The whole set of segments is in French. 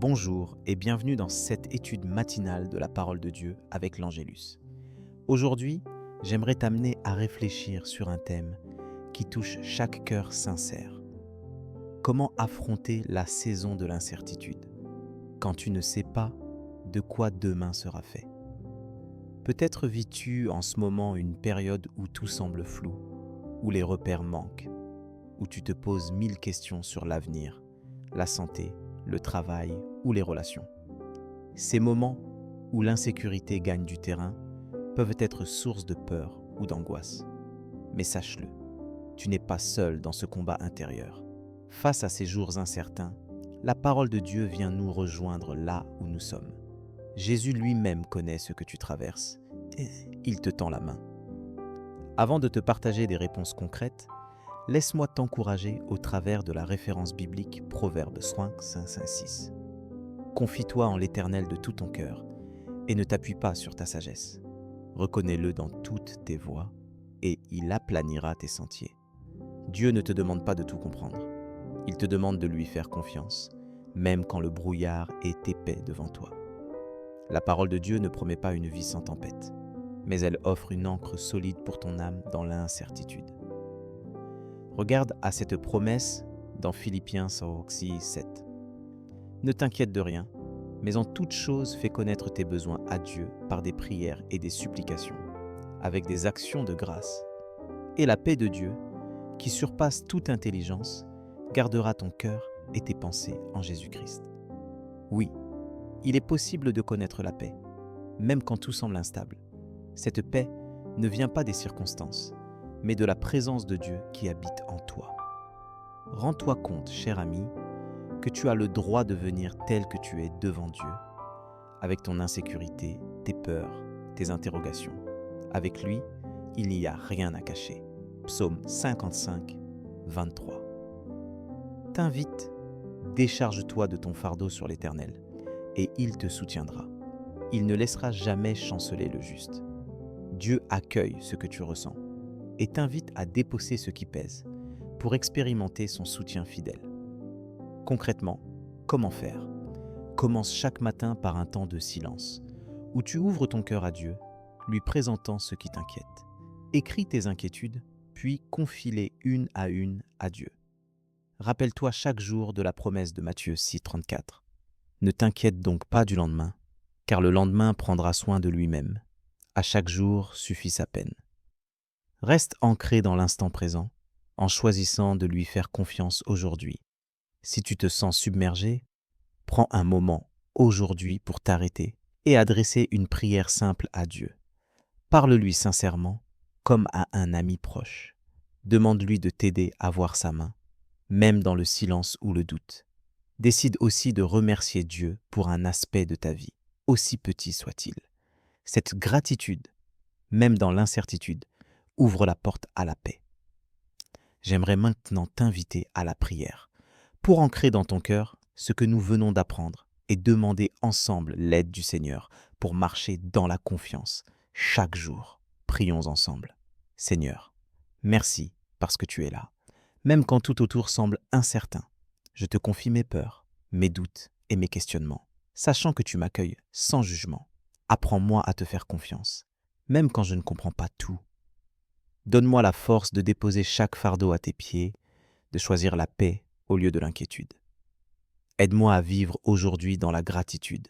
Bonjour et bienvenue dans cette étude matinale de la parole de Dieu avec l'Angélus. Aujourd'hui, j'aimerais t'amener à réfléchir sur un thème qui touche chaque cœur sincère. Comment affronter la saison de l'incertitude quand tu ne sais pas de quoi demain sera fait? Peut-être vis-tu en ce moment une période où tout semble flou, où les repères manquent, où tu te poses 1000 questions sur l'avenir, la santé, le travail ou les relations. Ces moments où l'insécurité gagne du terrain peuvent être source de peur ou d'angoisse. Mais sache-le, tu n'es pas seul dans ce combat intérieur. Face à ces jours incertains, la parole de Dieu vient nous rejoindre là où nous sommes. Jésus lui-même connaît ce que tu traverses et il te tend la main. Avant de te partager des réponses concrètes, laisse-moi t'encourager au travers de la référence biblique Proverbes 5:6. Confie-toi en l'Éternel de tout ton cœur et ne t'appuie pas sur ta sagesse. Reconnais-le dans toutes tes voies et il aplanira tes sentiers. Dieu ne te demande pas de tout comprendre. Il te demande de lui faire confiance, même quand le brouillard est épais devant toi. La parole de Dieu ne promet pas une vie sans tempête, mais elle offre une ancre solide pour ton âme dans l'incertitude. Regarde à cette promesse dans Philippiens 6:7. Ne t'inquiète de rien, mais en toute chose fais connaître tes besoins à Dieu par des prières et des supplications, avec des actions de grâce. Et la paix de Dieu, qui surpasse toute intelligence, gardera ton cœur et tes pensées en Jésus-Christ. Oui, il est possible de connaître la paix, même quand tout semble instable. Cette paix ne vient pas des circonstances, mais de la présence de Dieu qui habite en toi. Rends-toi compte, cher ami, que tu as le droit de venir tel que tu es devant Dieu, avec ton insécurité, tes peurs, tes interrogations. Avec lui, il n'y a rien à cacher. Psaume 55, 23. T'invite, décharge-toi de ton fardeau sur l'Éternel, et il te soutiendra. Il ne laissera jamais chanceler le juste. Dieu accueille ce que tu ressens et t'invite à déposer ce qui pèse pour expérimenter son soutien fidèle. Concrètement, comment faire? Commence chaque matin par un temps de silence, où tu ouvres ton cœur à Dieu, lui présentant ce qui t'inquiète. Écris tes inquiétudes, puis confie-les une à Dieu. Rappelle-toi chaque jour de la promesse de Matthieu 6:34. Ne t'inquiète donc pas du lendemain, car le lendemain prendra soin de lui-même. À chaque jour suffit sa peine. Reste ancré dans l'instant présent, en choisissant de lui faire confiance aujourd'hui. Si tu te sens submergé, prends un moment aujourd'hui pour t'arrêter et adresser une prière simple à Dieu. Parle-lui sincèrement, comme à un ami proche. Demande-lui de t'aider à voir sa main, même dans le silence ou le doute. Décide aussi de remercier Dieu pour un aspect de ta vie, aussi petit soit-il. Cette gratitude, même dans l'incertitude, ouvre la porte à la paix. J'aimerais maintenant t'inviter à la prière, pour ancrer dans ton cœur ce que nous venons d'apprendre et demander ensemble l'aide du Seigneur pour marcher dans la confiance chaque jour. Prions ensemble. Seigneur, merci parce que tu es là. Même quand tout autour semble incertain, je te confie mes peurs, mes doutes et mes questionnements, sachant que tu m'accueilles sans jugement. Apprends-moi à te faire confiance, même quand je ne comprends pas tout. Donne-moi la force de déposer chaque fardeau à tes pieds, de choisir la paix au lieu de l'inquiétude. Aide-moi à vivre aujourd'hui dans la gratitude,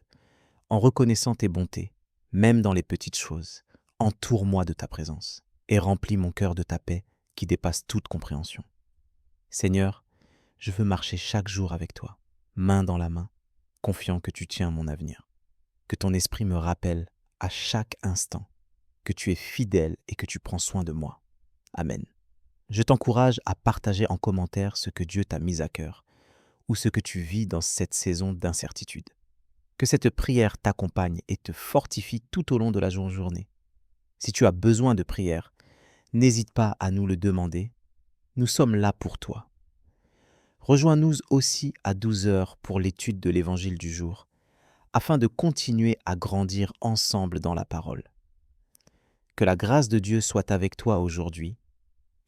en reconnaissant tes bontés, même dans les petites choses. Entoure-moi de ta présence et remplis mon cœur de ta paix qui dépasse toute compréhension. Seigneur, je veux marcher chaque jour avec toi, main dans la main, confiant que tu tiens mon avenir. Que ton esprit me rappelle à chaque instant que tu es fidèle et que tu prends soin de moi. Amen. Je t'encourage à partager en commentaire ce que Dieu t'a mis à cœur ou ce que tu vis dans cette saison d'incertitude. Que cette prière t'accompagne et te fortifie tout au long de la journée. Si tu as besoin de prière, n'hésite pas à nous le demander. Nous sommes là pour toi. Rejoins-nous aussi à 12h pour l'étude de l'Évangile du jour, afin de continuer à grandir ensemble dans la parole. Que la grâce de Dieu soit avec toi aujourd'hui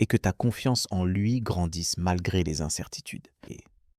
et que ta confiance en lui grandisse malgré les incertitudes.